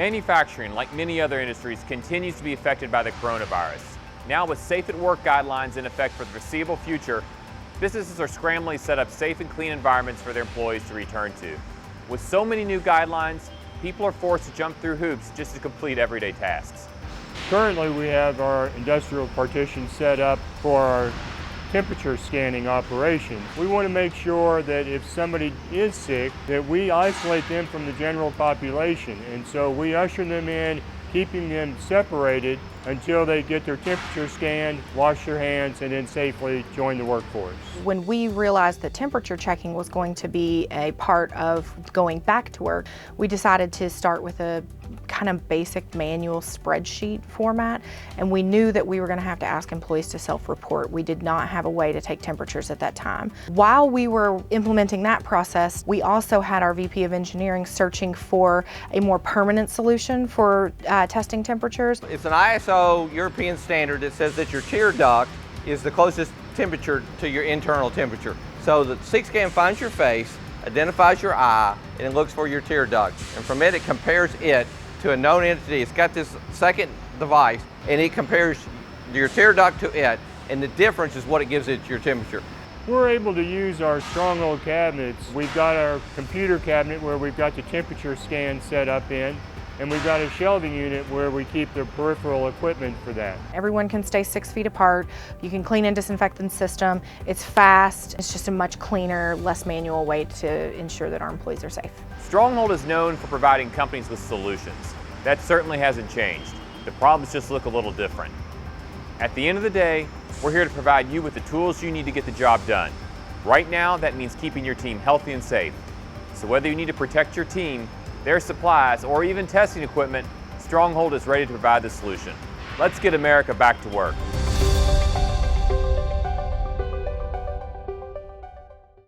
Manufacturing, like many other industries, continues to be affected by the coronavirus. Now with safe at work guidelines in effect for the foreseeable future, businesses are scrambling to set up safe and clean environments for their employees to return to. With so many new guidelines, people are forced to jump through hoops just to complete everyday tasks. Currently, we have our industrial partitions set up for our temperature scanning operations. We want to make sure that if somebody is sick, that we isolate them from the general population. And so we usher them in, keeping them separated until they get their temperature scanned, wash their hands, and then safely join the workforce. When we realized that temperature checking was going to be a part of going back to work, we decided to start with a kind of basic manual spreadsheet format, and we knew that we were going to have to ask employees to self-report. We did not have a way to take temperatures at that time. While we were implementing that process, we also had our VP of Engineering searching for a more permanent solution for testing temperatures. It's an ISO European standard that says that your tear duct is the closest temperature to your internal temperature. So the CT scan finds your face, identifies your eye, and it looks for your tear duct. And from it compares it to a known entity. It's got this second device, and it compares your tear duct to it, and the difference is what it gives it your temperature. We're able to use our stronghold cabinets. We've got our computer cabinet where we've got the temperature scan set up in, and we've got a shelving unit where we keep the peripheral equipment for that. Everyone can stay 6 feet apart. You can clean and disinfect the system. It's fast. It's just a much cleaner, less manual way to ensure that our employees are safe. Stronghold is known for providing companies with solutions. That certainly hasn't changed. The problems just look a little different. At the end of the day, we're here to provide you with the tools you need to get the job done. Right now, that means keeping your team healthy and safe. So whether you need to protect your team, their supplies, or even testing equipment, Stronghold is ready to provide the solution. Let's get America back to work.